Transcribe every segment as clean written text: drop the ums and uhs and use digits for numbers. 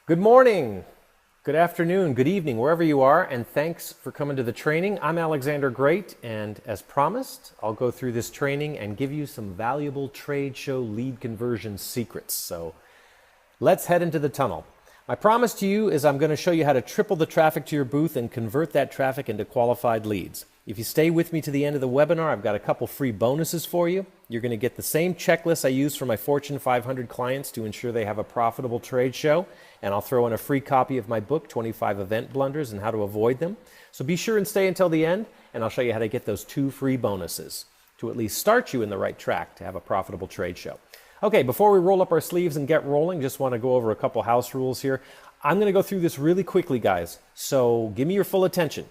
Good morning, good afternoon, good evening, wherever you are, and thanks for coming to the training. I'm Alexander Great, and as promised, I'll go through this training and give you some valuable trade show lead conversion secrets. So let's head into the tunnel. My promise to you is I'm going to show you how to triple the traffic to your booth and convert that traffic into qualified leads. If you stay with me to the end of the webinar, I've got a couple free bonuses for you. You're going to get the same checklist I use for my Fortune 500 clients to ensure they have a profitable trade show. And I'll throw in a free copy of my book, 25 Event Blunders and How to Avoid Them. So be sure and stay until the end, and I'll show you how to get those 2 free bonuses to at least start you in the right track to have a profitable trade show. Okay, before we roll up our sleeves and get rolling, just want to go over a couple house rules here. I'm going to go through this really quickly, guys, so give me your full attention.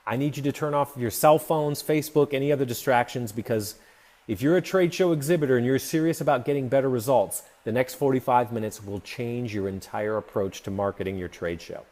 I need you to turn off your cell phones, Facebook, any other distractions, because if you're a trade show exhibitor and you're serious about getting better results, the next 45 minutes will change your entire approach to marketing your trade show.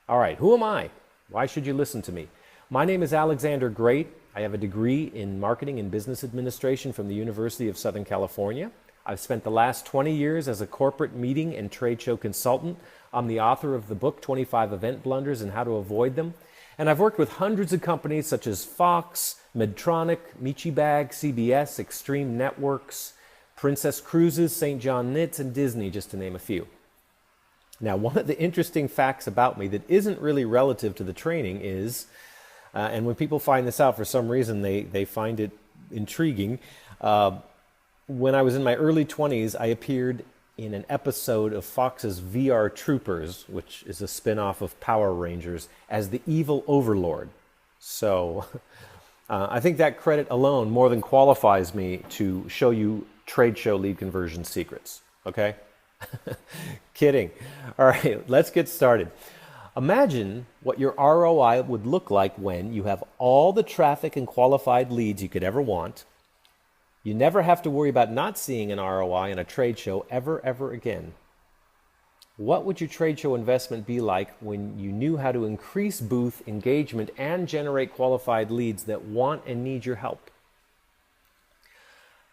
All right, who am I? Why should you listen to me? My name is Alexander Great. I have a degree in marketing and business administration from the University of Southern California. I've spent the last 20 years as a corporate meeting and trade show consultant. I'm the author of the book, 25 Event Blunders and How to Avoid Them. And I've worked with hundreds of companies such as Fox, Medtronic, Michi Bag, CBS, Extreme Networks, Princess Cruises, St. John Knits, and Disney, just to name a few. Now, one of the interesting facts about me that isn't really relative to the training is, and when people find this out for some reason, they find it intriguing. When I was in my early 20s, I appeared in an episode of Fox's VR Troopers, which is a spin-off of Power Rangers, as the evil overlord. So I think that credit alone more than qualifies me to show you trade show lead conversion secrets, okay? Kidding. All right, let's get started. Imagine what your ROI would look like when you have all the traffic and qualified leads you could ever want. You never have to worry about not seeing an ROI in a trade show ever again. What would your trade show investment be like when you knew how to increase booth engagement and generate qualified leads that want and need your help?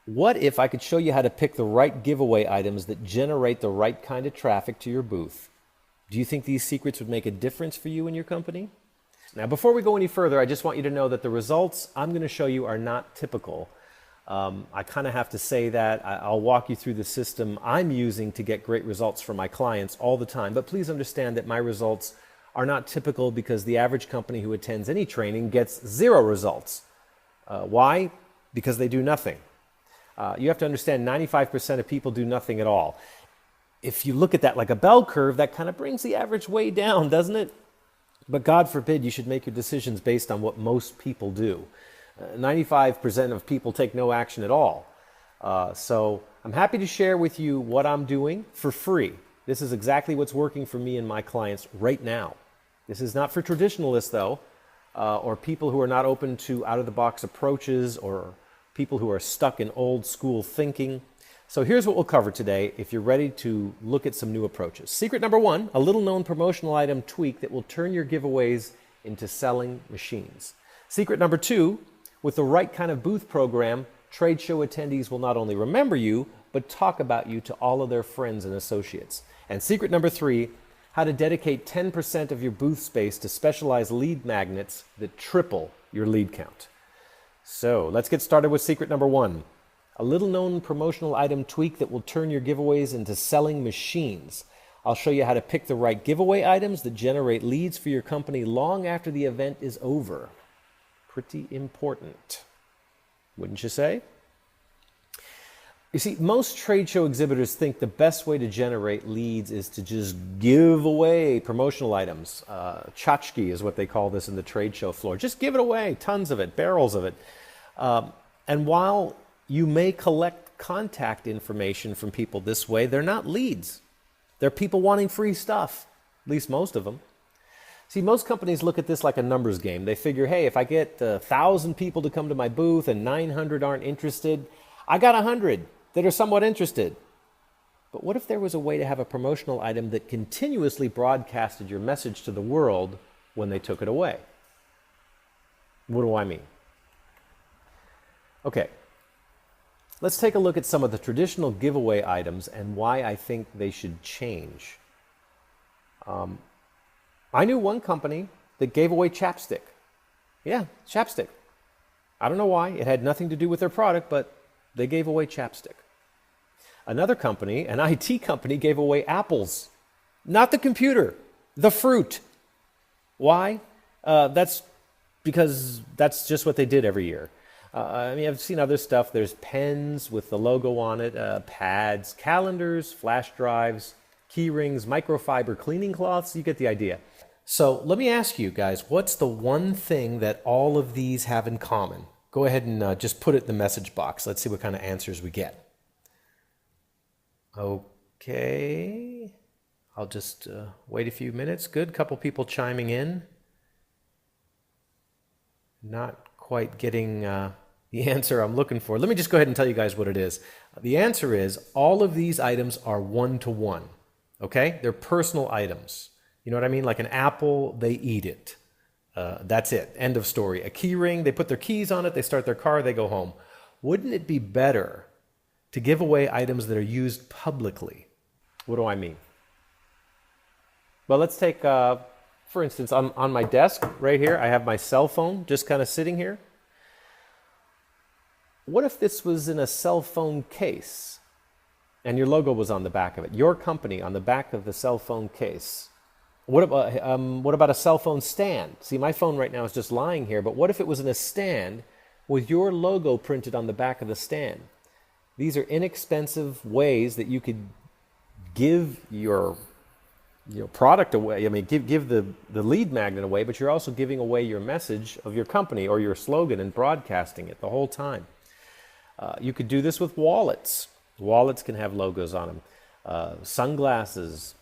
What if I could show you how to pick the right giveaway items that generate the right kind of traffic to your booth? Do you think these secrets would make a difference for you and your company? Now, before we go any further, I just want you to know that the results I'm going to show you are not typical. I kind of have to say that. I'll walk you through the system I'm using to get great results for my clients all the time. But please understand that my results are not typical because the average company who attends any training gets 0 results. Why? Because they do nothing. You have to understand 95% of people do nothing at all. If you look at that like a bell curve, that kind of brings the average way down, doesn't it? But God forbid you should make your decisions based on what most people do. 95% of people take no action at all. So I'm happy to share with you what I'm doing for free. This is exactly what's working for me and my clients right now. This is not for traditionalists, though, or people who are not open to out-of-the-box approaches or people who are stuck in old school thinking. So here's what we'll cover today if you're ready to look at some new approaches. Secret number 1, a little-known promotional item tweak that will turn your giveaways into selling machines. Secret number 2, with the right kind of booth program, trade show attendees will not only remember you, but talk about you to all of their friends and associates. And secret number 3, how to dedicate 10% of your booth space to specialized lead magnets that triple your lead count. So let's get started with secret number 1, a little known promotional item tweak that will turn your giveaways into selling machines. I'll show you how to pick the right giveaway items that generate leads for your company long after the event is over. Pretty important, wouldn't you say? You see, most trade show exhibitors think the best way to generate leads is to just give away promotional items. Tchotchke is what they call this in the trade show floor. Just give it away, tons of it, barrels of it. And while you may collect contact information from people this way, they're not leads. They're people wanting free stuff, at least most of them. See, most companies look at this like a numbers game. They figure, hey, if I get 1,000 people to come to my booth and 900 aren't interested, I got 100 that are somewhat interested. But what if there was a way to have a promotional item that continuously broadcasted your message to the world when they took it away? What do I mean? Okay, let's take a look at some of the traditional giveaway items and why I think they should change. I knew one company that gave away chapstick. Yeah, chapstick. I don't know why. It had nothing to do with their product, but they gave away chapstick. Another company, an IT company, gave away apples. Not the computer, the fruit. Why? That's because that's just what they did every year. I mean, I've seen other stuff. There's pens with the logo on it, pads, calendars, flash drives, key rings, microfiber cleaning cloths. You get the idea. So let me ask you guys, what's the one thing that all of these have in common? Go ahead and just put it in the message box. Let's see what kind of answers we get. Okay. I'll just wait a few minutes. Good. Couple people chiming in. Not quite getting the answer I'm looking for. Let me just go ahead and tell you guys what it is. The answer is all of these items are one-to-one. Okay? They're personal items. You know what I mean? Like an apple, they eat it. That's it. End of story. A key ring, they put their keys on it, they start their car, they go home. Wouldn't it be better to give away items that are used publicly? What do I mean? Well, let's take, for instance, on my desk right here, I have my cell phone just kind of sitting here. What if this was in a cell phone case and your logo was on the back of it? Your company on the back of the cell phone case. What about a cell phone stand? See, my phone right now is just lying here, but what if it was in a stand with your logo printed on the back of the stand? These are inexpensive ways that you could give your product away. I mean, give the lead magnet away, but you're also giving away your message of your company or your slogan and broadcasting it the whole time. You could do this with wallets. Wallets can have logos on them. Sunglasses,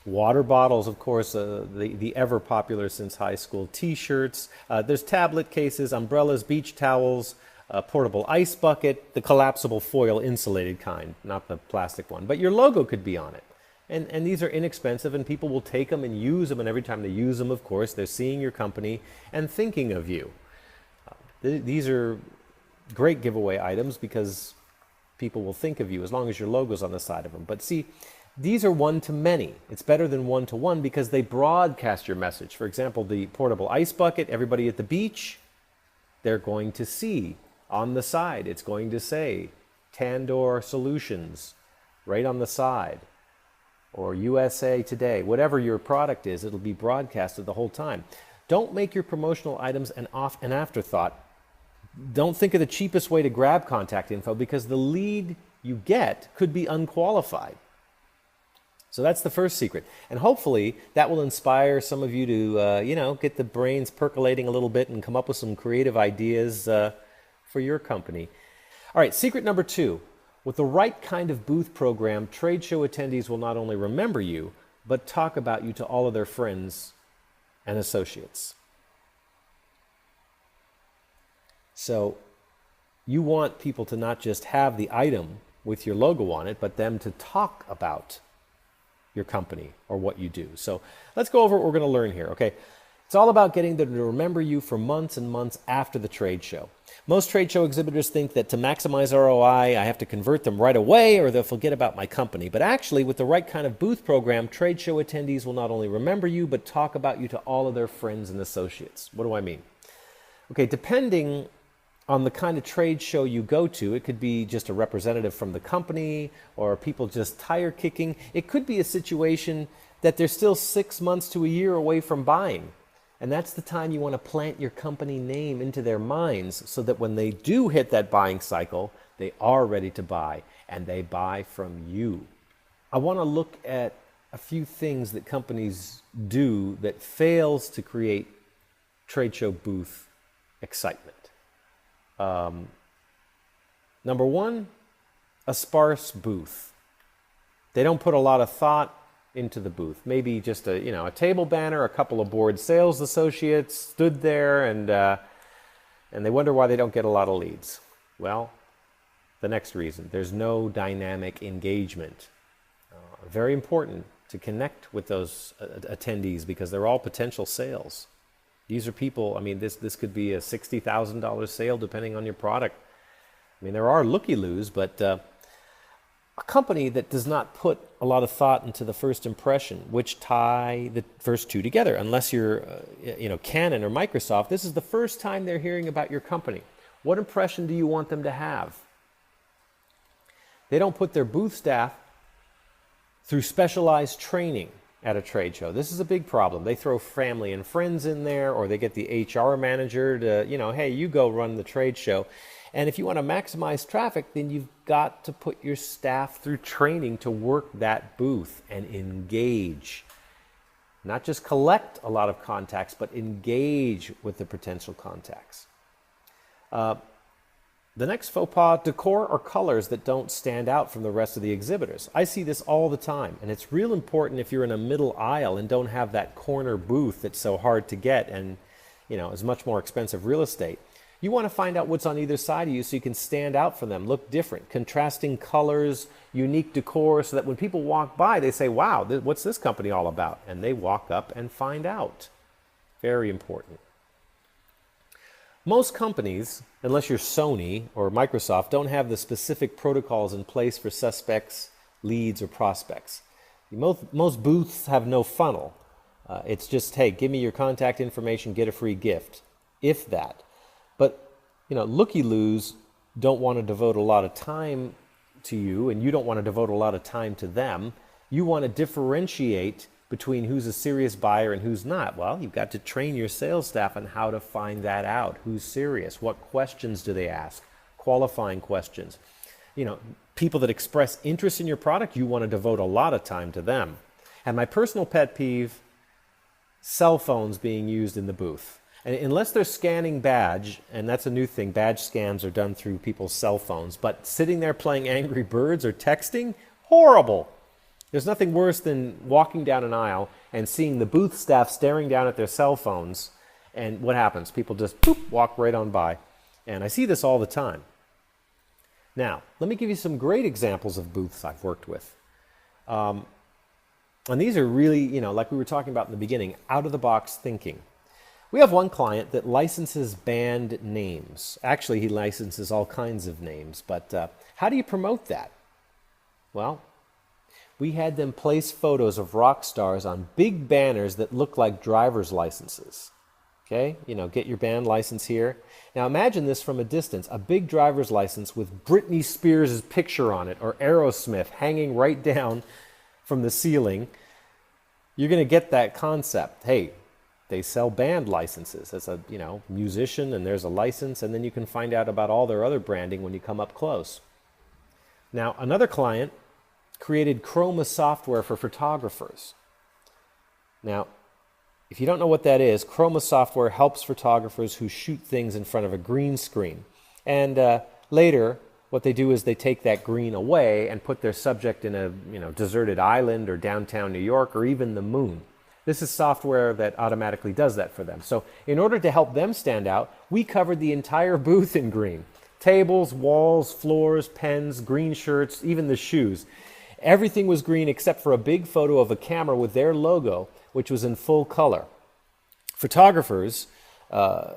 water bottles, of course, the ever popular since high school. T-shirts. There's tablet cases, umbrellas, beach towels, a portable ice bucket, the collapsible foil insulated kind, not the plastic one. But your logo could be on it. And these are inexpensive, and people will take them and use them. And every time they use them, of course, they're seeing your company and thinking of you. These are great giveaway items because people will think of you as long as your logo's on the side of them. But see, these are one-to-many. It's better than one-to-one because they broadcast your message. For example, the portable ice bucket, everybody at the beach, they're going to see on the side. It's going to say Tandoor Solutions right on the side, or USA Today. Whatever your product is, it'll be broadcasted the whole time. Don't make your promotional items an afterthought. Don't think of the cheapest way to grab contact info because the lead you get could be unqualified. So that's the first secret. And hopefully that will inspire some of you to, get the brains percolating a little bit and come up with some creative ideas for your company. All right, secret number 2. With the right kind of booth program, trade show attendees will not only remember you, but talk about you to all of their friends and associates. So you want people to not just have the item with your logo on it, but them to talk about your company or what you do. So let's go over what we're going to learn here, okay? It's all about getting them to remember you for months and months after the trade show. Most trade show exhibitors think that to maximize ROI, I have to convert them right away or they'll forget about my company. But actually, with the right kind of booth program, trade show attendees will not only remember you, but talk about you to all of their friends and associates. What do I mean? Okay, depending on the kind of trade show you go to, it could be just a representative from the company or people just tire kicking. It could be a situation that they're still 6 months to a year away from buying. And that's the time you want to plant your company name into their minds so that when they do hit that buying cycle, they are ready to buy and they buy from you. I want to look at a few things that companies do that fails to create trade show booth excitement. Number 1, a sparse booth. They don't put a lot of thought into the booth. Maybe just a table banner, a couple of board sales associates stood there and they wonder why they don't get a lot of leads. Well, the next reason, there's no dynamic engagement. Very important to connect with those attendees because they're all potential sales. These are people, this could be a $60,000 sale depending on your product. There are looky-loos, but A company that does not put a lot of thought into the first impression, which tie the first two together. Unless you're, Canon or Microsoft, this is the first time they're hearing about your company. What impression do you want them to have? They don't put their booth staff through specialized training at a trade show. This is a big problem. They throw family and friends in there, or they get the HR manager to, hey, you go run the trade show. And if you want to maximize traffic, then you've got to put your staff through training to work that booth and engage. Not just collect a lot of contacts, but engage with the potential contacts. The next faux pas, decor or colors that don't stand out from the rest of the exhibitors. I see this all the time, and it's real important if you're in a middle aisle and don't have that corner booth that's so hard to get and, is much more expensive real estate. You want to find out what's on either side of you so you can stand out from them, look different, contrasting colors, unique decor, so that when people walk by, they say, wow, what's this company all about? And they walk up and find out. Very important. Most companies, unless you're Sony or Microsoft, don't have the specific protocols in place for suspects, leads, or prospects. Most booths have no funnel. It's just, hey, give me your contact information, get a free gift, if that. But, looky-loos don't want to devote a lot of time to you, and you don't want to devote a lot of time to them. You want to differentiate between who's a serious buyer and who's not. Well, you've got to train your sales staff on how to find that out. Who's serious? What questions do they ask? Qualifying questions. People that express interest in your product, you want to devote a lot of time to them. And my personal pet peeve, cell phones being used in the booth. And unless they're scanning badge, and that's a new thing, badge scans are done through people's cell phones, but sitting there playing Angry Birds or texting, horrible. There's nothing worse than walking down an aisle and seeing the booth staff staring down at their cell phones, and what happens? People just walk right on by. And I see this all the time. Now, let me give you some great examples of booths I've worked with. And these are really, like we were talking about in the beginning, out-of-the-box thinking. We have one client that licenses band names. Actually, he licenses all kinds of names, but how do you promote that? Well, we had them place photos of rock stars on big banners that look like driver's licenses. Okay, get your band license here. Now imagine this from a distance, a big driver's license with Britney Spears' picture on it, or Aerosmith hanging right down from the ceiling. You're going to get that concept. Hey, they sell band licenses. As a musician, and there's a license, and then you can find out about all their other branding when you come up close. Now, another client created Chroma software for photographers. Now, if you don't know what that is, Chroma software helps photographers who shoot things in front of a green screen. And later, what they do is they take that green away and put their subject in a deserted island or downtown New York or even the moon. This is software that automatically does that for them. So in order to help them stand out, we covered the entire booth in green. Tables, walls, floors, pens, green shirts, even the shoes. Everything was green except for a big photo of a camera with their logo, which was in full color. Photographers,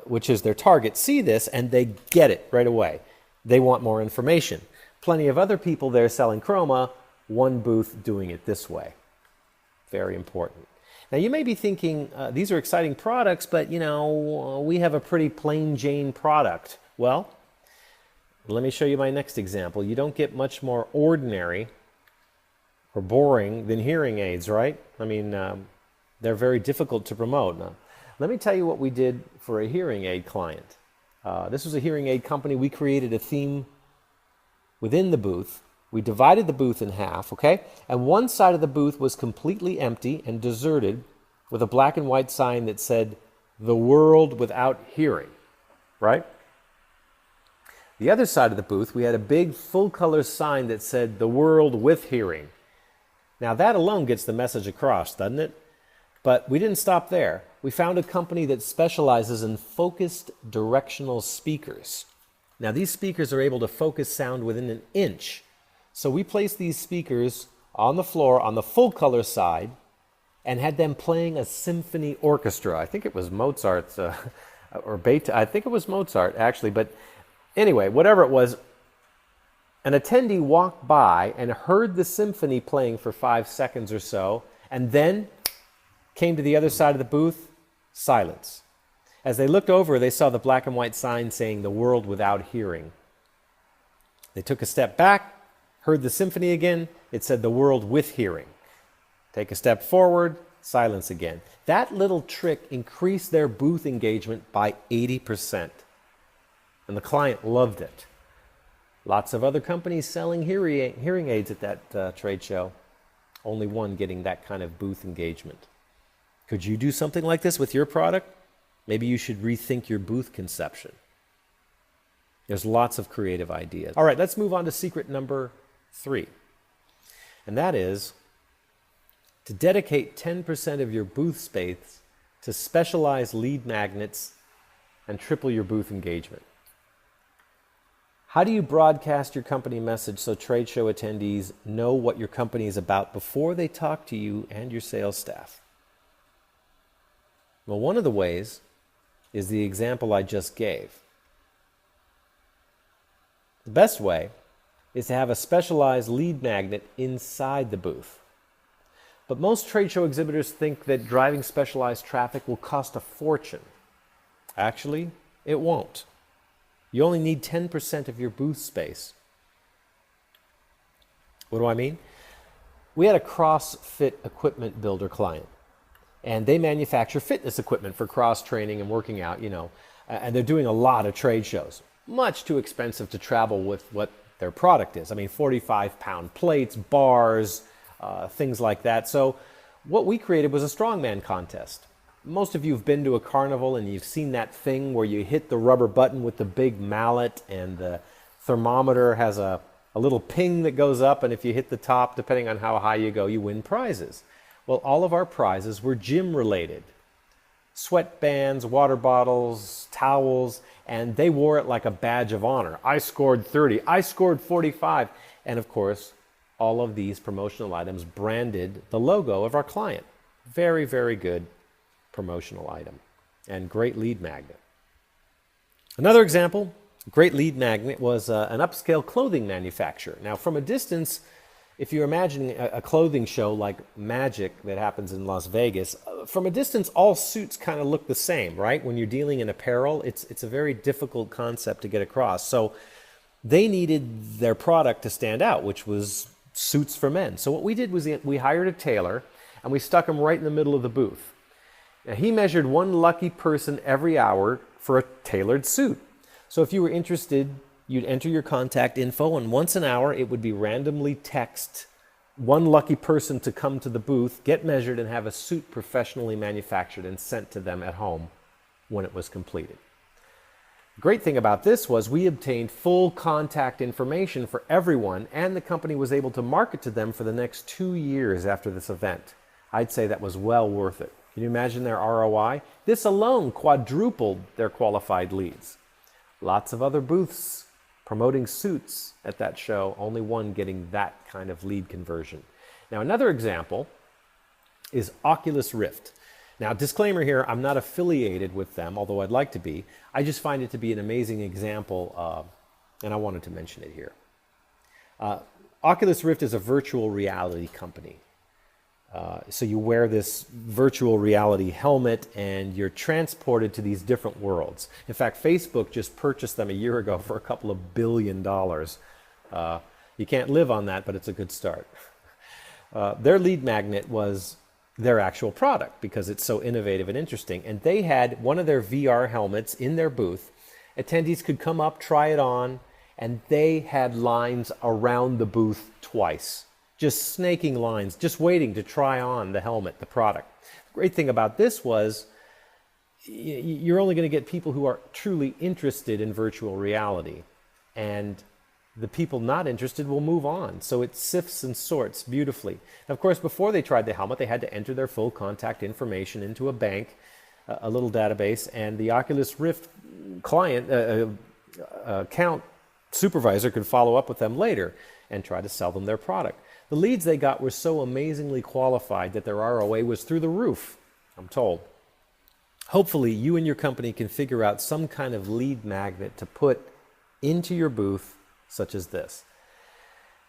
which is their target, see this and they get it right away. They want more information. Plenty of other people there selling Chroma, one booth doing it this way. Very important. Now you may be thinking, these are exciting products, but we have a pretty plain Jane product. Well, let me show you my next example. You don't get much more ordinary or boring than hearing aids, right? I mean, they're very difficult to promote. Now, let me tell you what we did for a hearing aid client. This was a hearing aid company. We created a theme within the booth. We divided the booth in half, okay? And one side of the booth was completely empty and deserted with a black and white sign that said, "The world without hearing," right? The other side of the booth, we had a big full-color sign that said, "The world with hearing." Now that alone gets the message across, doesn't it? But we didn't stop there. We found a company that specializes in focused directional speakers. Now these speakers are able to focus sound within an inch. So we placed these speakers on the floor on the full color side and had them playing a symphony orchestra. I think it was Mozart's or Beethoven. I think it was Mozart actually, but anyway, whatever it was, An attendee walked by and heard the symphony playing for 5 seconds or so, and then came to the other side of the booth, silence. As they looked over, they saw the black and white sign saying "The World Without Hearing." They took a step back, heard the symphony again. It said "The World with Hearing." Take a step forward, silence again. That little trick increased their booth engagement by 80%. And the client loved it. Lots of other companies selling hearing aids at that trade show. Only one getting that kind of booth engagement. Could you do something like this with your product? Maybe you should rethink your booth conception. There's lots of creative ideas. All right, let's move on to secret number 3. And that is to dedicate 10% of your booth space to specialized lead magnets and triple your booth engagement. How do you broadcast your company message so trade show attendees know what your company is about before they talk to you and your sales staff? Well, one of the ways is the example I just gave. The best way is to have a specialized lead magnet inside the booth. But most trade show exhibitors think that driving specialized traffic will cost a fortune. Actually, it won't. You only need 10% of your booth space. What do I mean? We had a CrossFit equipment builder client, and they manufacture fitness equipment for cross training and working out, and they're doing a lot of trade shows. Much too expensive to travel with what their product is. I mean, 45-pound plates, bars, things like that. So what we created was a strongman contest. Most of you have been to a carnival and you've seen that thing where you hit the rubber button with the big mallet and the thermometer has a little ping that goes up, and if you hit the top, depending on how high you go, you win prizes. Well, all of our prizes were gym related. Sweatbands, water bottles, towels, and they wore it like a badge of honor. I scored 30, I scored 45, and of course, all of these promotional items branded the logo of our client. Very, very good promotional item and great lead magnet. Another example, great lead magnet, was an upscale clothing manufacturer. Now, from a distance, if you're imagining a clothing show like Magic that happens in Las Vegas, from a distance, all suits kind of look the same, right? When you're dealing in apparel, it's a very difficult concept to get across. So they needed their product to stand out, which was suits for men. So what we did was we hired a tailor and we stuck him right in the middle of the booth. Now, he measured one lucky person every hour for a tailored suit. So if you were interested, you'd enter your contact info, and once an hour, it would be randomly text one lucky person to come to the booth, get measured, and have a suit professionally manufactured and sent to them at home when it was completed. The great thing about this was we obtained full contact information for everyone, and the company was able to market to them for the next 2 years after this event. I'd say that was well worth it. Can you imagine their ROI? This alone quadrupled their qualified leads. Lots of other booths promoting suits at that show, only one getting that kind of lead conversion. Now, another example is Oculus Rift. Now, disclaimer here, I'm not affiliated with them, although I'd like to be. I just find it to be an amazing example, and I wanted to mention it here. Oculus Rift is a virtual reality company. So you wear this virtual reality helmet and you're transported to these different worlds. In fact, Facebook just purchased them a year ago for a couple of $1 billion. You can't live on that, but it's a good start. Their lead magnet was their actual product because it's so innovative and interesting. And they had one of their VR helmets in their booth. Attendees could come up, try it on, and they had lines around the booth twice. Just snaking lines, just waiting to try on the helmet, the product. The great thing about this was you're only going to get people who are truly interested in virtual reality. And the people not interested will move on. So it sifts and sorts beautifully. And of course, before they tried the helmet, they had to enter their full contact information into a bank, a little database, and the Oculus Rift client, account supervisor could follow up with them later and try to sell them their product. The leads they got were so amazingly qualified that their ROA was through the roof, I'm told. Hopefully, you and your company can figure out some kind of lead magnet to put into your booth, such as this.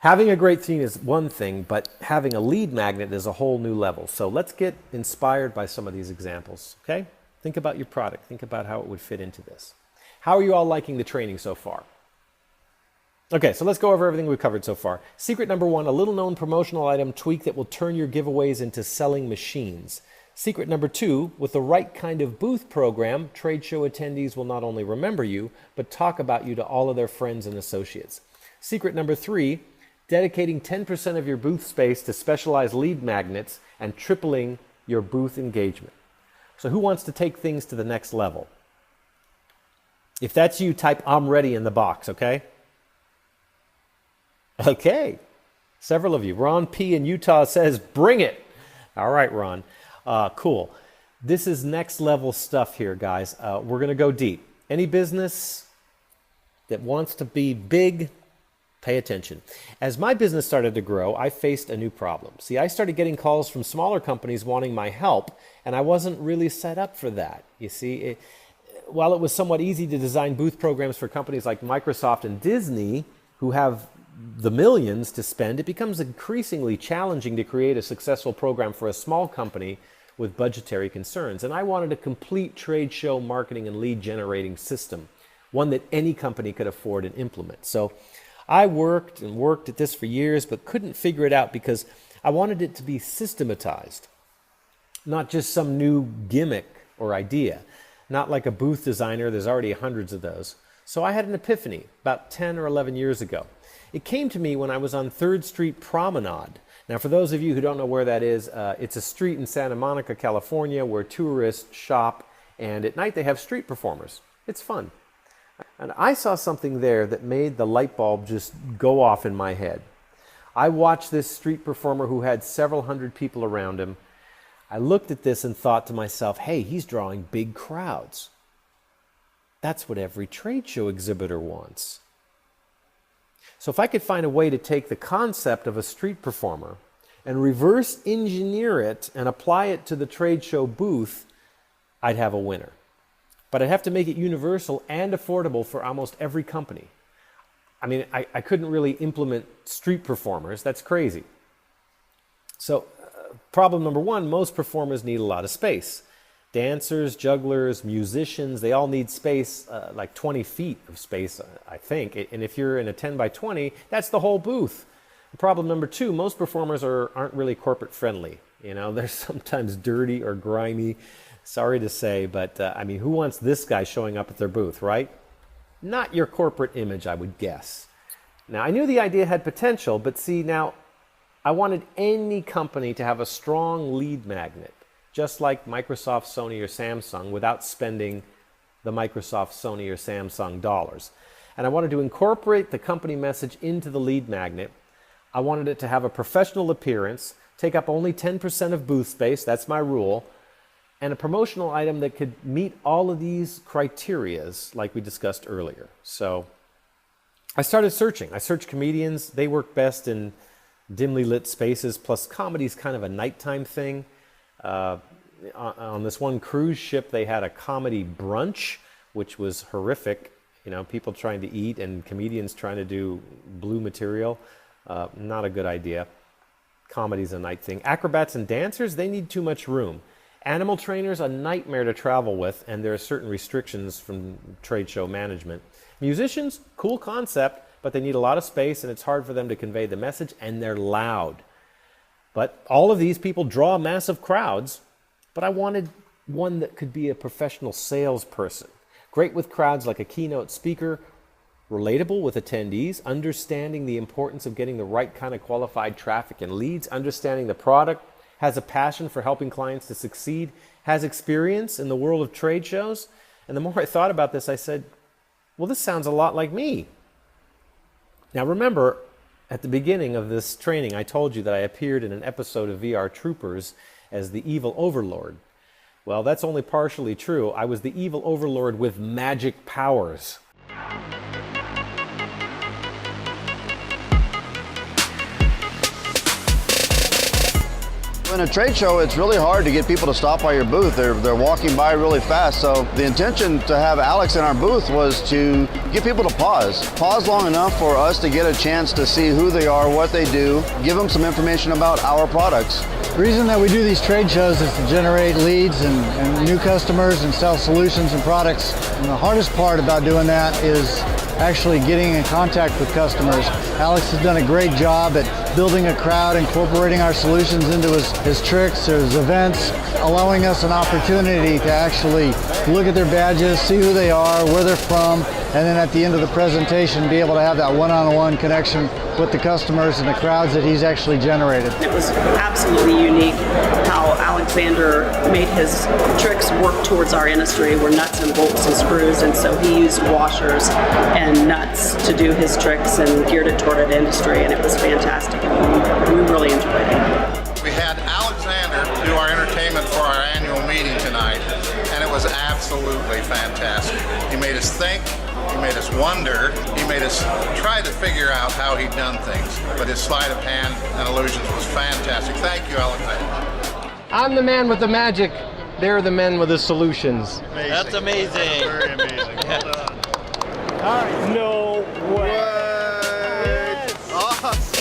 Having a great theme is one thing, but having a lead magnet is a whole new level. So let's get inspired by some of these examples, okay? Think about your product. Think about how it would fit into this. How are you all liking the training so far? Okay, so let's go over everything we've covered so far. Secret number 1, a little known promotional item tweak that will turn your giveaways into selling machines. Secret number 2, with the right kind of booth program, trade show attendees will not only remember you, but talk about you to all of their friends and associates. Secret number 3, dedicating 10% of your booth space to specialized lead magnets and tripling your booth engagement. So who wants to take things to the next level? If that's you, type "I'm ready" in the box, okay? Okay, several of you. Ron P. in Utah says, bring it. All right, Ron. Cool. This is next level stuff here, guys. We're going to go deep. Any business that wants to be big, pay attention. As my business started to grow, I faced a new problem. See, I started getting calls from smaller companies wanting my help, and I wasn't really set up for that. You see, while it was somewhat easy to design booth programs for companies like Microsoft and Disney, who have the millions to spend, it becomes increasingly challenging to create a successful program for a small company with budgetary concerns. And I wanted a complete trade show marketing and lead generating system, one that any company could afford and implement. So I worked at this for years, but couldn't figure it out because I wanted it to be systematized, not just some new gimmick or idea, not like a booth designer. There's already hundreds of those. So I had an epiphany about 10 or 11 years ago. It came to me when I was on 3rd Street Promenade. Now, for those of you who don't know where that is, it's a street in Santa Monica, California, where tourists shop, and at night they have street performers. It's fun. And I saw something there that made the light bulb just go off in my head. I watched this street performer who had several hundred people around him. I looked at this and thought to myself, hey, he's drawing big crowds. That's what every trade show exhibitor wants. So if I could find a way to take the concept of a street performer and reverse engineer it and apply it to the trade show booth, I'd have a winner. But I'd have to make it universal and affordable for almost every company. I mean, I couldn't really implement street performers. That's crazy. So problem number 1, most performers need a lot of space. Dancers, jugglers, musicians, they all need space, like 20 feet of space, I think. And if you're in a 10 by 20, that's the whole booth. Problem number 2, most performers aren't really corporate friendly. You know, they're sometimes dirty or grimy. Sorry to say, but I mean, who wants this guy showing up at their booth, right? Not your corporate image, I would guess. Now, I knew the idea had potential, but see, now, I wanted any company to have a strong lead magnet, just like Microsoft, Sony, or Samsung, without spending the Microsoft, Sony, or Samsung dollars. And I wanted to incorporate the company message into the lead magnet. I wanted it to have a professional appearance, take up only 10% of booth space, that's my rule, and a promotional item that could meet all of these criterias like we discussed earlier. So I started searching. I searched comedians. They work best in dimly lit spaces, plus comedy's kind of a nighttime thing. On this one cruise ship, they had a comedy brunch, which was horrific. You know, people trying to eat and comedians trying to do blue material. Not a good idea. Comedy's a night thing. Acrobats and dancers, they need too much room. Animal trainers, a nightmare to travel with, and there are certain restrictions from trade show management. Musicians, cool concept, but they need a lot of space and it's hard for them to convey the message, and they're loud. But all of these people draw massive crowds, but I wanted one that could be a professional salesperson. Great with crowds like a keynote speaker, relatable with attendees, understanding the importance of getting the right kind of qualified traffic and leads, understanding the product, has a passion for helping clients to succeed, has experience in the world of trade shows. And the more I thought about this, I said, well, this sounds a lot like me. Now remember, at the beginning of this training, I told you that I appeared in an episode of VR Troopers as the evil overlord. Well, that's only partially true. I was the evil overlord with magic powers. In a trade show, it's really hard to get people to stop by your booth. They're walking by really fast. So the intention to have Alex in our booth was to get people to pause long enough for us to get a chance to see who they are, what they do, give them some information about our products. The reason that we do these trade shows is to generate leads and new customers and sell solutions and products. And the hardest part about doing that is actually getting in contact with customers. Alex has done a great job at building a crowd, incorporating our solutions into his tricks, his events, allowing us an opportunity to actually look at their badges, see who they are, where they're from, and then at the end of the presentation be able to have that one-on-one connection with the customers and the crowds that he's actually generated. It was absolutely unique how Alexander made his tricks work towards our industry. We're nuts and bolts and screws, and so he used washers and nuts to do his tricks and geared it toward an industry, and it was fantastic. We really enjoyed it. We had Alexander do our entertainment for our annual meeting tonight, and it was absolutely fantastic. He made us think, he made us wonder, he made us try to figure out how he'd done things. But his sleight of hand and illusions was fantastic. Thank you, Alexander. I'm the man with the magic. They're the men with the solutions. Amazing. That's amazing. Very amazing. Well done. All right. No way. Yes. Awesome.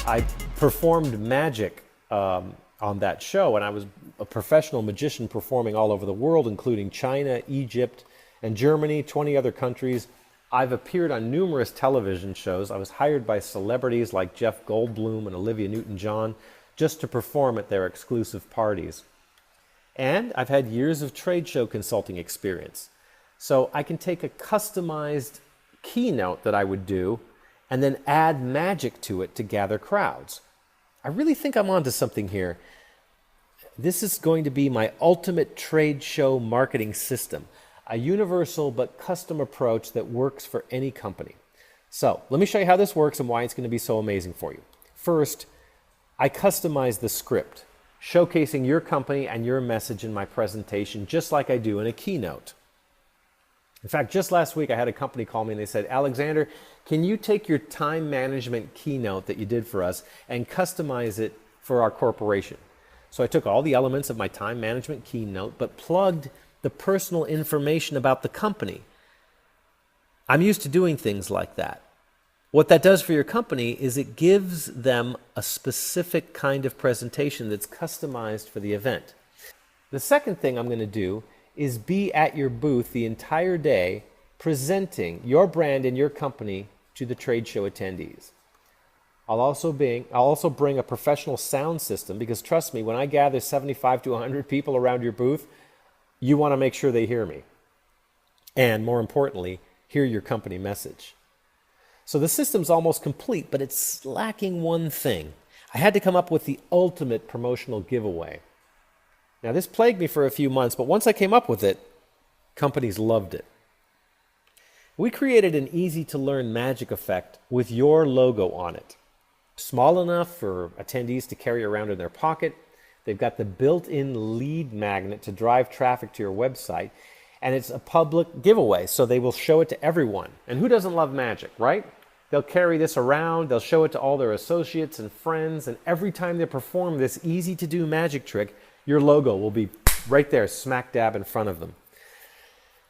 I performed magic on that show, and I was a professional magician performing all over the world, including China, Egypt, and Germany, 20 other countries. I've appeared on numerous television shows. I was hired by celebrities like Jeff Goldblum and Olivia Newton-John just to perform at their exclusive parties. And I've had years of trade show consulting experience. So I can take a customized keynote that I would do and then add magic to it to gather crowds. I really think I'm onto something here. This is going to be my ultimate trade show marketing system, a universal but custom approach that works for any company. So let me show you how this works and why it's going to be so amazing for you. First, I customize the script, showcasing your company and your message in my presentation, just like I do in a keynote. In fact, just last week I had a company call me and they said, Alexander, can you take your time management keynote that you did for us and customize it for our corporation? So I took all the elements of my time management keynote, but plugged the personal information about the company. I'm used to doing things like that. What that does for your company is it gives them a specific kind of presentation that's customized for the event. The second thing I'm going to do is be at your booth the entire day presenting your brand and your company to the trade show attendees. I'll also bring a professional sound system because trust me, when I gather 75 to 100 people around your booth, you want to make sure they hear me. And more importantly, hear your company message. So the system's almost complete, but it's lacking one thing. I had to come up with the ultimate promotional giveaway. Now, this plagued me for a few months, but once I came up with it, companies loved it. We created an easy-to-learn magic effect with your logo on it. Small enough for attendees to carry around in their pocket. They've got the built-in lead magnet to drive traffic to your website, and it's a public giveaway, so they will show it to everyone. And who doesn't love magic, right? They'll carry this around, they'll show it to all their associates and friends, and every time they perform this easy-to-do magic trick, your logo will be right there, smack dab in front of them.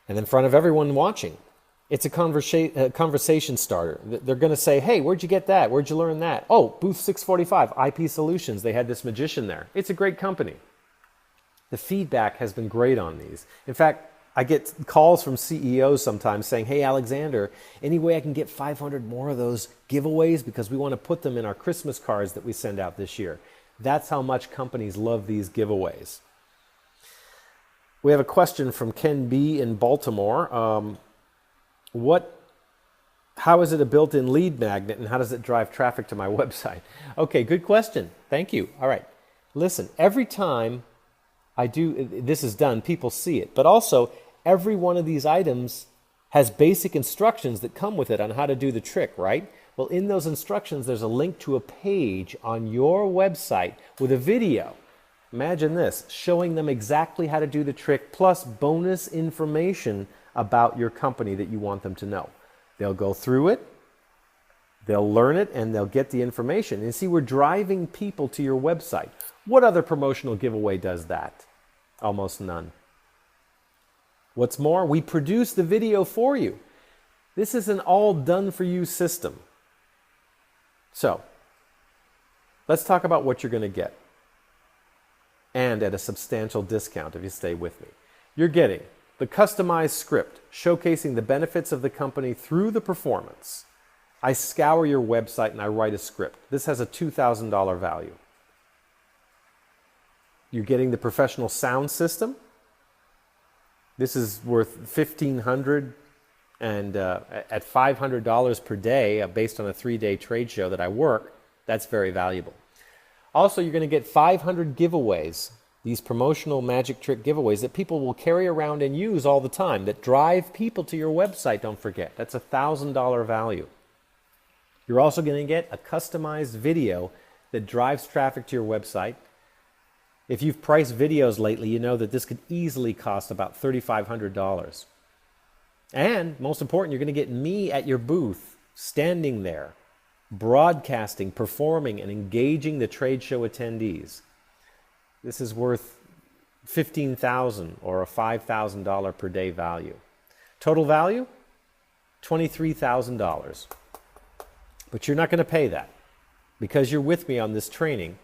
And in front of everyone watching. It's a conversation starter. They're going to say, hey, where'd you get that? Where'd you learn that? Oh, booth 645, IP Solutions. They had this magician there. It's a great company. The feedback has been great on these. In fact, I get calls from CEOs sometimes saying, hey, Alexander, any way I can get 500 more of those giveaways because we want to put them in our Christmas cards that we send out this year. That's how much companies love these giveaways. We have a question from Ken B. in Baltimore. How is it a built-in lead magnet and how does it drive traffic to my website? Okay, good question. Thank you. All right. Listen, every time this is done, people see it. But also, every one of these items has basic instructions that come with it on how to do the trick, right? Well, in those instructions, there's a link to a page on your website with a video. Imagine this, showing them exactly how to do the trick, plus bonus information about your company that you want them to know. They'll go through it, They'll learn it and they'll get the information. And see, we're driving people to your website. What other promotional giveaway does that? Almost none. What's more, we produce the video for you. This is an all done for you system. So, let's talk about what you're going to get. And at a substantial discount if you stay with me. You're getting the customized script showcasing the benefits of the company through the performance. I scour your website and I write a script. This has a $2,000 value. You're getting the professional sound system. This is worth $1,500 and at $500 per day based on a 3-day trade show that I work, that's very valuable. Also, you're going to get 500 giveaways, these promotional magic trick giveaways that people will carry around and use all the time, that drive people to your website, don't forget. That's a $1,000 value. You're also going to get a customized video that drives traffic to your website. If you've priced videos lately, you know that this could easily cost about $3,500. And most important, you're going to get me at your booth, standing there, broadcasting, performing, and engaging the trade show attendees. This is worth $15,000 or a $5,000 per day value. Total value, $23,000. But you're not going to pay that because you're with me on this training.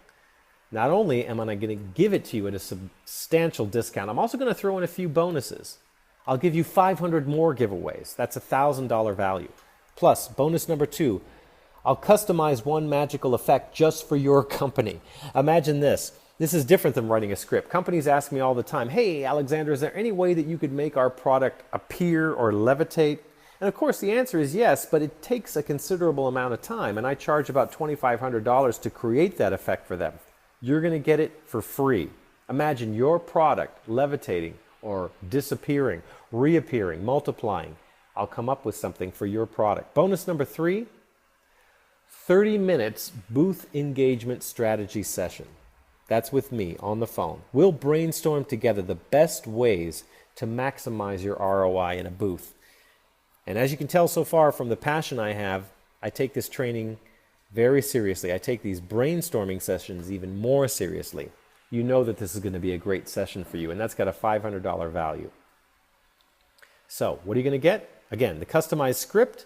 Not only am I going to give it to you at a substantial discount, I'm also going to throw in a few bonuses. I'll give you 500 more giveaways. That's a $1,000 value. Plus, bonus number 2, I'll customize one magical effect just for your company. Imagine this. This is different than writing a script. Companies ask me all the time, hey, Alexander, is there any way that you could make our product appear or levitate? And of course, the answer is yes, but it takes a considerable amount of time, and I charge about $2,500 to create that effect for them. You're going to get it for free. Imagine your product levitating or disappearing, reappearing, multiplying. I'll come up with something for your product. Bonus number 3, 30 minutes booth engagement strategy session. That's with me on the phone. We'll brainstorm together the best ways to maximize your ROI in a booth. And as you can tell so far from the passion I have, I take this training very seriously. I take these brainstorming sessions even more seriously. You know that this is going to be a great session for you, and that's got a $500 value. So, what are you going to get? Again, the customized script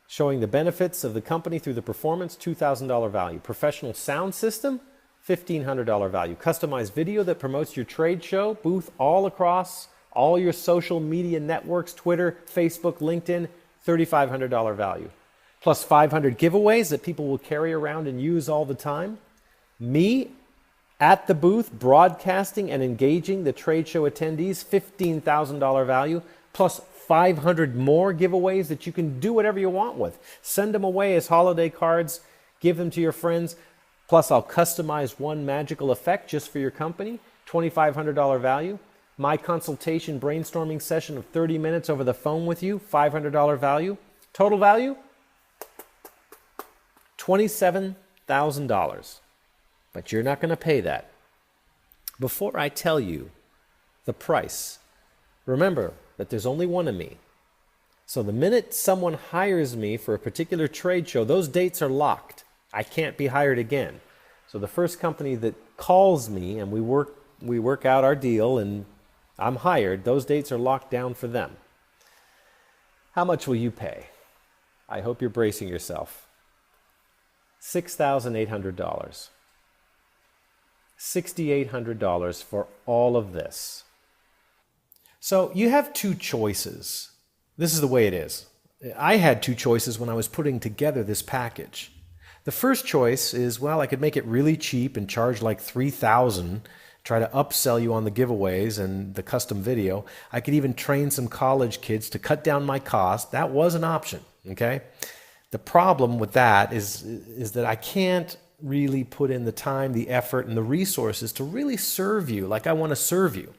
showing the benefits of the company through the performance, $2,000 value. Professional sound system, $1,500 value. Customized video that promotes your trade show, booth all across all your social media networks, Twitter, Facebook, LinkedIn, $3,500 value. Plus 500 giveaways that people will carry around and use all the time. Me at the booth, broadcasting and engaging the trade show attendees, $15,000 value, plus 500 more giveaways that you can do whatever you want with. Send them away as holiday cards, give them to your friends. Plus, I'll customize one magical effect just for your company, $2,500 value. My consultation brainstorming session of 30 minutes over the phone with you, $500 value. Total value, $27,000. But you're not going to pay that. Before I tell you the price, remember that there's only one of me. So the minute someone hires me for a particular trade show, those dates are locked. I can't be hired again. So the first company that calls me and we work out our deal and I'm hired, those dates are locked down for them. How much will you pay? I hope you're bracing yourself. $6,800. $6,800 for all of this. So you have two choices. This is the way it is. I had two choices when I was putting together this package. The first choice is, well, I could make it really cheap and charge like $3,000, try to upsell you on the giveaways and the custom video. I could even train some college kids to cut down my cost. That was an option, okay? The problem with that is that I can't really put in the time, the effort, and the resources to really serve you like I want to serve you.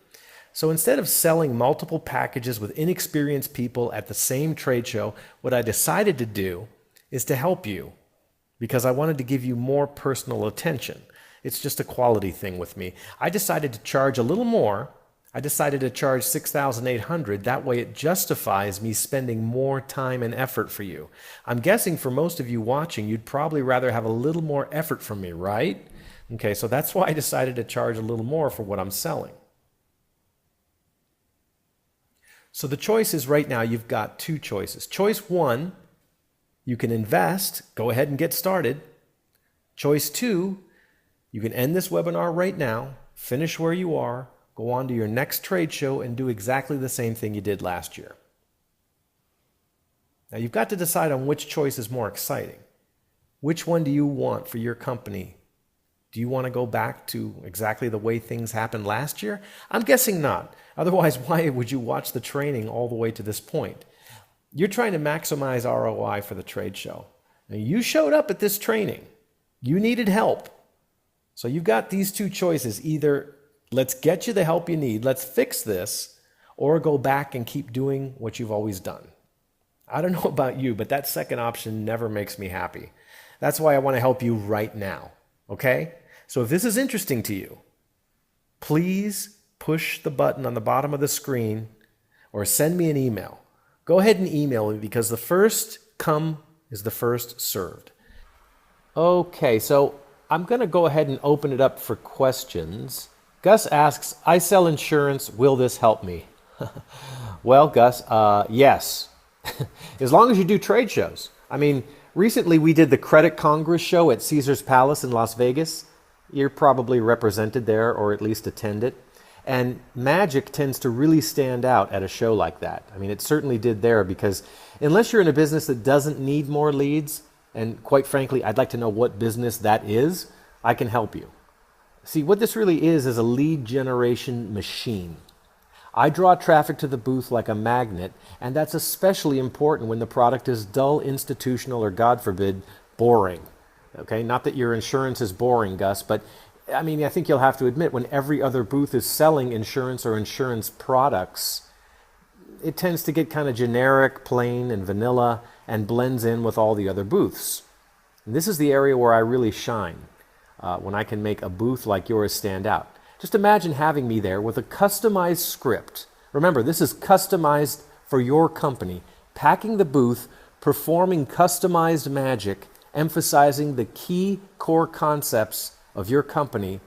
So instead of selling multiple packages with inexperienced people at the same trade show, what I decided to do is to help you because I wanted to give you more personal attention. It's just a quality thing with me. I decided to charge a little more. I decided to charge $6,800. That way it justifies me spending more time and effort for you. I'm guessing for most of you watching, you'd probably rather have a little more effort from me, right? Okay, so that's why I decided to charge a little more for what I'm selling. So the choice is right now, you've got two choices. Choice one, you can invest, go ahead and get started. Choice two, you can end this webinar right now, finish where you are, go on to your next trade show and do exactly the same thing you did last year. Now you've got to decide on which choice is more exciting. Which one do you want for your company? Do you want to go back to exactly the way things happened last year? I'm guessing not. Otherwise, why would you watch the training all the way to this point? You're trying to maximize ROI for the trade show. Now, you showed up at this training. You needed help. So you've got these two choices. Either let's get you the help you need, let's fix this, or go back and keep doing what you've always done. I don't know about you, but that second option never makes me happy. That's why I want to help you right now, okay? So if this is interesting to you, please push the button on the bottom of the screen or send me an email. Go ahead and email me because the first come is the first served. Okay, so I'm going to go ahead and open it up for questions. Gus asks, I sell insurance. Will this help me? Well, Gus, yes. As long as you do trade shows. I mean, recently we did the Credit Congress show at Caesars Palace in Las Vegas. You're probably represented there or at least attended. And magic tends to really stand out at a show like that. I mean, it certainly did there because unless you're in a business that doesn't need more leads, and quite frankly, I'd like to know what business that is, I can help you. See, what this really is a lead generation machine. I draw traffic to the booth like a magnet, and that's especially important when the product is dull, institutional, or God forbid, boring. Okay, not that your insurance is boring, Gus, but I mean, I think you'll have to admit when every other booth is selling insurance or insurance products, it tends to get kind of generic, plain, and vanilla, and blends in with all the other booths. And this is the area where I really shine, when I can make a booth like yours stand out. Just imagine having me there with a customized script. Remember, this is customized for your company, packing the booth, performing customized magic, emphasizing the key core concepts of your company,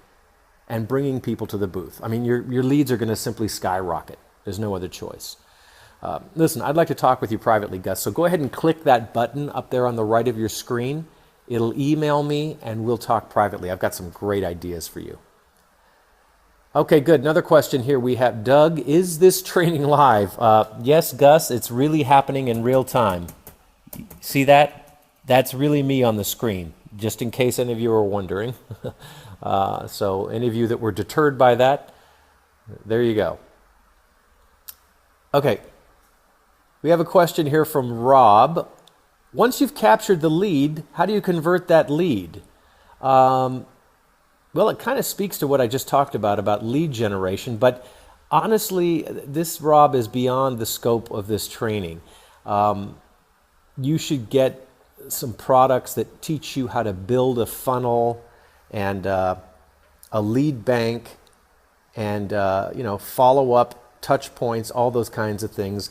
and bringing people to the booth. I mean, your leads are going to simply skyrocket. There's no other choice. Listen, I'd like to talk with you privately, Gus, so go ahead and click that button up there on the right of your screen. It'll email me, and we'll talk privately. I've got some great ideas for you. Okay, good. Another question here we have. Doug, is this training live? Yes, Gus, it's really happening in real time. See that? That's really me on the screen, just in case any of you are wondering. So any of you that were deterred by that, there you go. Okay, we have a question here from Rob. Once you've captured the lead, how do you convert that lead? Well, it kind of speaks to what I just talked about lead generation, but honestly, this, Rob, is beyond the scope of this training. You should get some products that teach you how to build a funnel and a lead bank and follow-up touch points, all those kinds of things.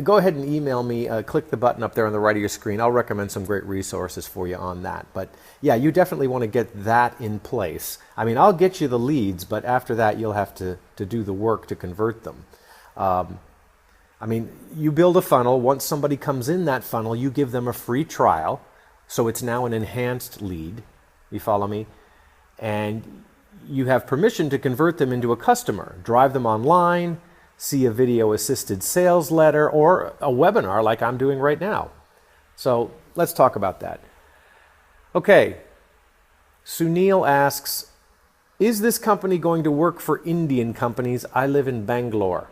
Go ahead and email me. Click the button up there on the right of your screen. I'll recommend some great resources for you on that. But yeah, you definitely want to get that in place. I mean, I'll get you the leads, but after that, you'll have to do the work to convert them. I mean, you build a funnel. Once somebody comes in that funnel, you give them a free trial. So it's now an enhanced lead. You follow me? And you have permission to convert them into a customer. Drive them online, see a video-assisted sales letter, or a webinar like I'm doing right now. So let's talk about that. Okay, Sunil asks, is this company going to work for Indian companies? I live in Bangalore.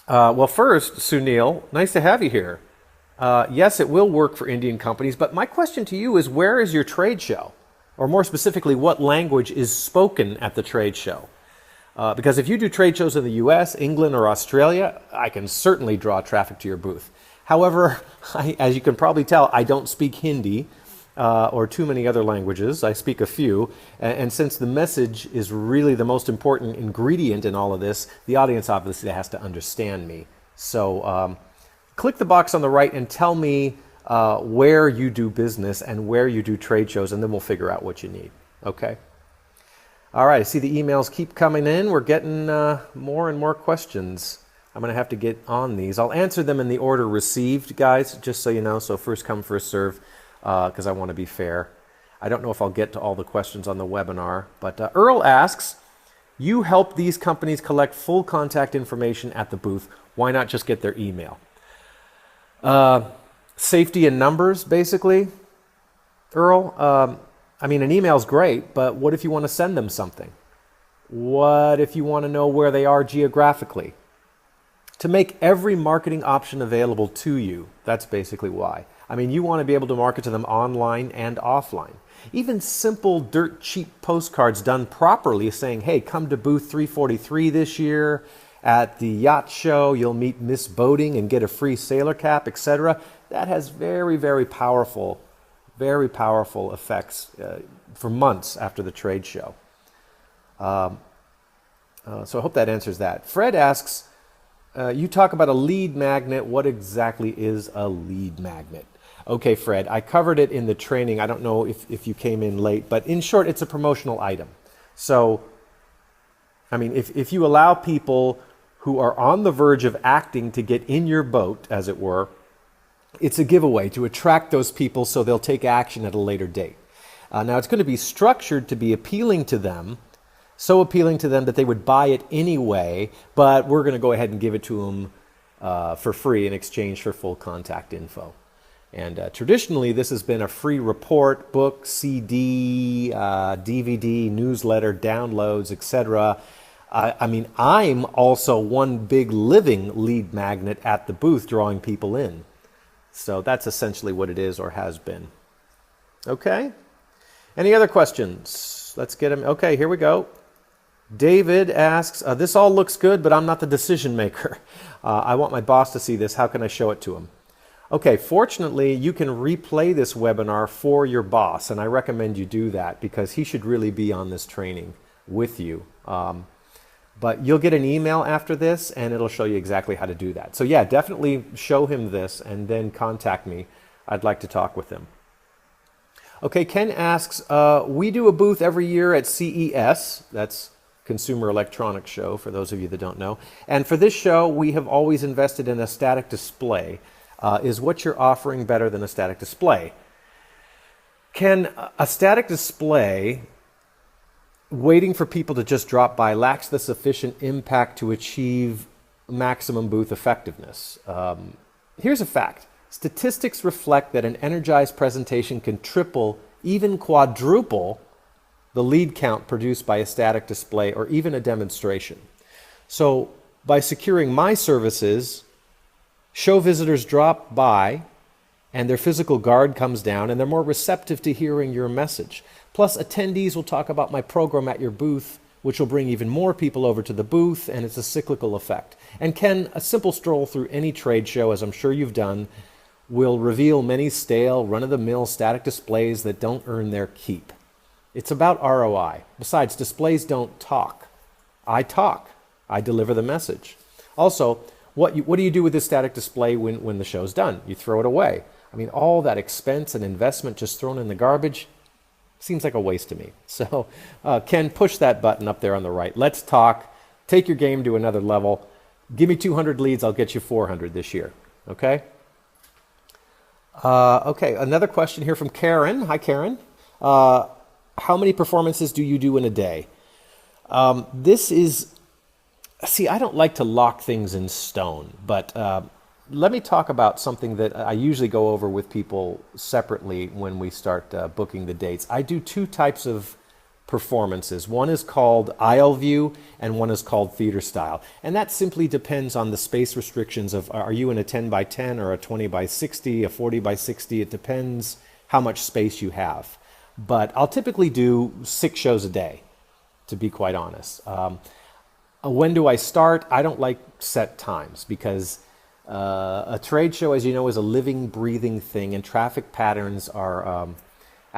Well, first, Sunil, nice to have you here. Yes, it will work for Indian companies, but my question to you is, where is your trade show? Or more specifically, what language is spoken at the trade show? Because if you do trade shows in the US, England, or Australia, I can certainly draw traffic to your booth. However, as you can probably tell, I don't speak Hindi, or too many other languages. I speak a few. And since the message is really the most important ingredient in all of this, the audience obviously has to understand me. So click the box on the right and tell me where you do business and where you do trade shows, and then we'll figure out what you need. Okay? All right, I see the emails keep coming in. We're getting more and more questions. I'm going to have to get on these. I'll answer them in the order received, guys, just so you know. So first come, first serve, because I want to be fair. I don't know if I'll get to all the questions on the webinar, but Earl asks, you help these companies collect full contact information at the booth. Why not just get their email? Safety in numbers, basically, Earl. I mean, an email's great, but what if you want to send them something? What if you want to know where they are geographically? To make every marketing option available to you, that's basically why. I mean, you want to be able to market to them online and offline. Even simple dirt cheap postcards done properly saying, hey, come to booth 343 this year at the yacht show, you'll meet Miss Boating and get a free sailor cap, etc. That has very, very powerful effects for months after the trade show. So I hope that answers that. Fred asks, you talk about a lead magnet. What exactly is a lead magnet? Okay, Fred, I covered it in the training. I don't know if you came in late, but in short, it's a promotional item. So, I mean, if you allow people who are on the verge of acting to get in your boat, as it were, it's a giveaway to attract those people so they'll take action at a later date. Now, it's going to be structured to be appealing to them, so appealing to them that they would buy it anyway, but we're going to go ahead and give it to them for free in exchange for full contact info. And traditionally, this has been a free report, book, CD, DVD, newsletter, downloads, etc. I mean, I'm also one big living lead magnet at the booth drawing people in. So that's essentially what it is or has been. Okay? Any other questions? Let's get them. Okay, here we go. David asks, this all looks good, but I'm not the decision maker. I want my boss to see this. How can I show it to him? Okay, fortunately, you can replay this webinar for your boss, and I recommend you do that because he should really be on this training with you. But you'll get an email after this, and it'll show you exactly how to do that. So yeah, definitely show him this, and then contact me. I'd like to talk with him. Okay, Ken asks, we do a booth every year at CES. That's Consumer Electronics Show, for those of you that don't know. And for this show, we have always invested in a static display. Is what you're offering better than a static display? Ken, a static display waiting for people to just drop by lacks the sufficient impact to achieve maximum booth effectiveness. Here's a fact. Statistics reflect that an energized presentation can triple, even quadruple, the lead count produced by a static display or even a demonstration. So by securing my services, show visitors drop by and their physical guard comes down and they're more receptive to hearing your message. Plus, attendees will talk about my program at your booth, which will bring even more people over to the booth, and it's a cyclical effect. And Ken, a simple stroll through any trade show, as I'm sure you've done, will reveal many stale, run-of-the-mill static displays that don't earn their keep. It's about ROI. Besides, displays don't talk. I talk. I deliver the message. Also, what do you do with this static display when the show's done? You throw it away. I mean, all that expense and investment just thrown in the garbage seems like a waste to me. So, Ken, push that button up there on the right. Let's talk. Take your game to another level. Give me 200 leads. I'll get you 400 this year. Okay? Okay, another question here from Karen. Hi, Karen. How many performances do you do in a day? See, I don't like to lock things in stone, but let me talk about something that I usually go over with people separately when we start booking the dates. I do two types of performances. One is called aisle view and one is called theater style. And that simply depends on the space restrictions of, are you in a 10 by 10 or a 20 by 60, a 40 by 60? It depends how much space you have. But I'll typically do 6 shows a day, to be quite honest. When do I start? I don't like set times because a trade show, as you know, is a living, breathing thing, and traffic patterns are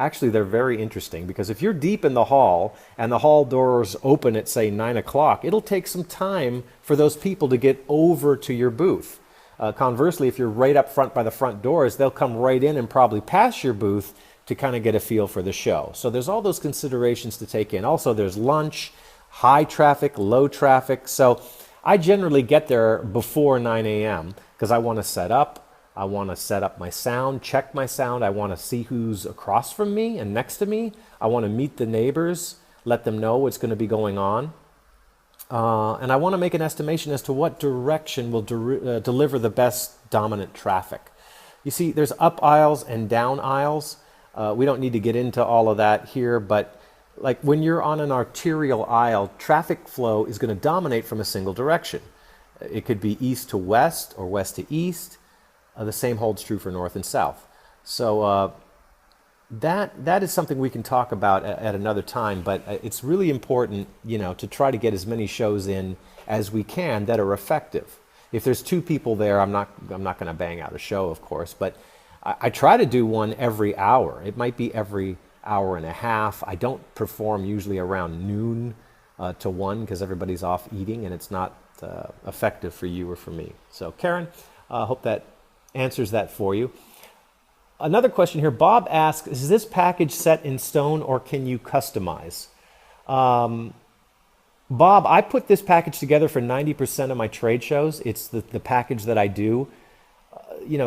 Actually, they're very interesting because if you're deep in the hall and the hall doors open at, say, 9 o'clock, it'll take some time for those people to get over to your booth. Conversely, if you're right up front by the front doors, they'll come right in and probably pass your booth to kind of get a feel for the show. So there's all those considerations to take in. Also, there's lunch, high traffic, low traffic. So I generally get there before 9 a.m. because I want to set up. I want to set up my sound, check my sound. I want to see who's across from me and next to me. I want to meet the neighbors, let them know what's going to be going on. And I want to make an estimation as to what direction will deliver the best dominant traffic. You see, there's up aisles and down aisles. We don't need to get into all of that here, but like when you're on an arterial aisle, traffic flow is going to dominate from a single direction. It could be east to west or west to east. The same holds true for north and south. So that is something we can talk about at another time, but it's really important, to try to get as many shows in as we can that are effective. If there's 2 people there, I'm not going to bang out a show, of course, but I try to do one every hour. It might be every hour and a half. I don't perform usually around noon to 1 because everybody's off eating and it's not effective for you or for me. So Karen, I hope that answers that for you. Another question here. Bob asks, is this package set in stone or can you customize? Bob, I put this package together for 90% of my trade shows. It's the package that I do.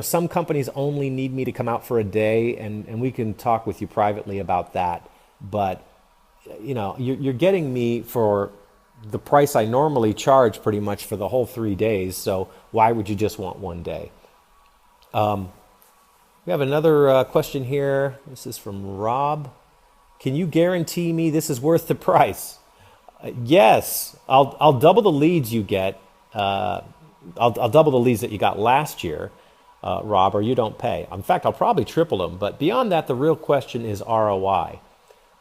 Some companies only need me to come out for a day, and we can talk with you privately about that. But, you're getting me for the price I normally charge pretty much for the whole 3 days. So why would you just want one day? We have another question here. This is from Rob. Can you guarantee me this is worth the price? Yes, I'll double the leads you get. I'll double the leads that you got last year, Rob, or you don't pay. In fact, I'll probably triple them. But beyond that, the real question is ROI.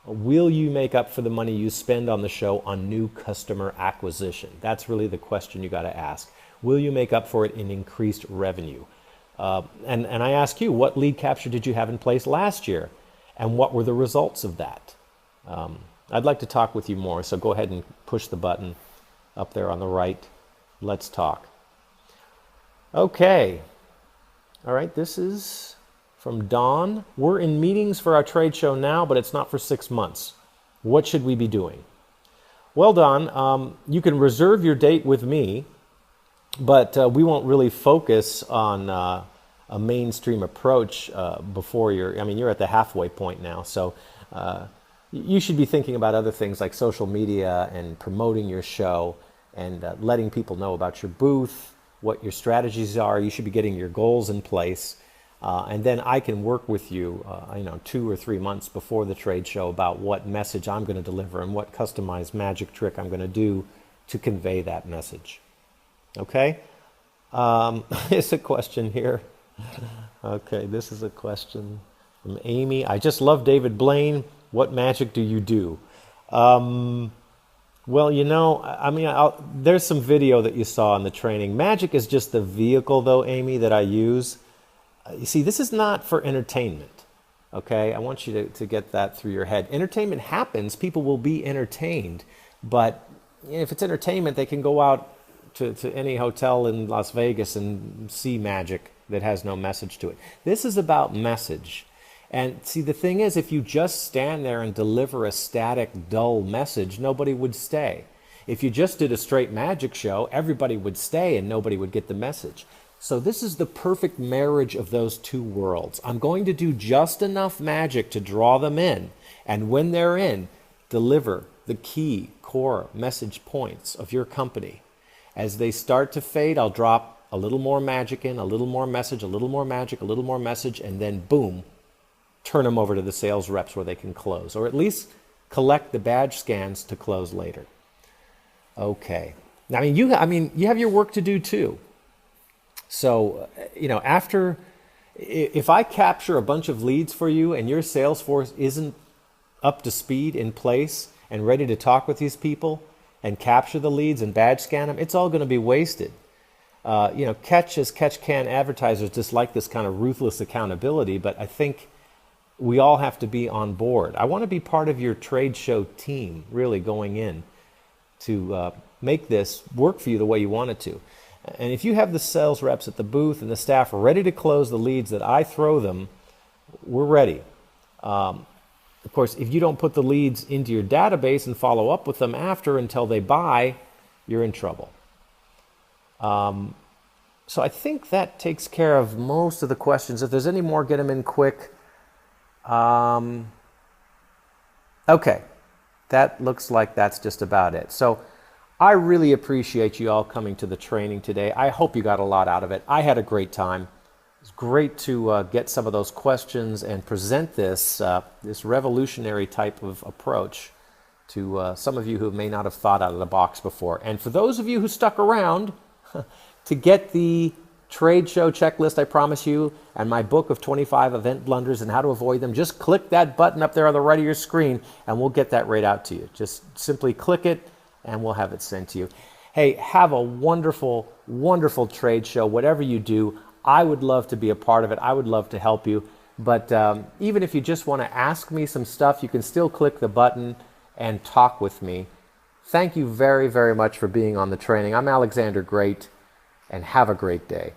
Will you make up for the money you spend on the show on new customer acquisition? That's really the question you got to ask. Will you make up for it in increased revenue? And I ask you, what lead capture did you have in place last year? And what were the results of that? I'd like to talk with you more, so go ahead and push the button up there on the right. Let's talk. Okay. All right, this is from Dawn. We're in meetings for our trade show now, but it's not for 6 months. What should we be doing? Well, Dawn, you can reserve your date with me, but we won't really focus on a mainstream approach before you're at the halfway point now. So you should be thinking about other things like social media and promoting your show and letting people know about your booth, what your strategies are. You should be getting your goals in place. And then I can work with you, 2 or 3 months before the trade show about what message I'm going to deliver and what customized magic trick I'm going to do to convey that message. Okay? Here's a question here. Okay, this is a question from Amy. I just love David Blaine. What magic do you do? Well, there's some video that you saw in the training. Magic is just the vehicle, though, Amy, that I use. You see, this is not for entertainment, okay? I want you to get that through your head. Entertainment happens. People will be entertained. But if it's entertainment, they can go out to any hotel in Las Vegas and see magic that has no message to it. This is about message. And see, the thing is, if you just stand there and deliver a static, dull message, nobody would stay. If you just did a straight magic show, everybody would stay and nobody would get the message. So this is the perfect marriage of those two worlds. I'm going to do just enough magic to draw them in. And when they're in, deliver the key core message points of your company. As they start to fade, I'll drop a little more magic in, a little more message, a little more magic, a little more message, and then boom, turn them over to the sales reps where they can close, or at least collect the badge scans to close later. Okay. You have your work to do too. So, if I capture a bunch of leads for you and your sales force isn't up to speed in place and ready to talk with these people and capture the leads and badge scan them, it's all going to be wasted. Catch can advertisers dislike this kind of ruthless accountability, but I think we all have to be on board. I want to be part of your trade show team, really going in to make this work for you the way you want it to. And if you have the sales reps at the booth and the staff ready to close the leads that I throw them, we're ready. Of course, if you don't put the leads into your database and follow up with them after until they buy, you're in trouble. So I think that takes care of most of the questions. If there's any more, get them in quick. Okay, that looks like that's just about it. So I really appreciate you all coming to the training today. I hope you got a lot out of it. I had a great time. It's great to get some of those questions and present this revolutionary type of approach to some of you who may not have thought out of the box before. And for those of you who stuck around to get the trade show checklist, I promise you, and my book of 25 event blunders and how to avoid them, just click that button up there on the right of your screen and we'll get that right out to you. Just simply click it and we'll have it sent to you. Hey, have a wonderful, wonderful trade show. Whatever you do, I would love to be a part of it. I would love to help you. But even if you just want to ask me some stuff, you can still click the button and talk with me. Thank you very, very much for being on the training. I'm Alexander Great, and have a great day.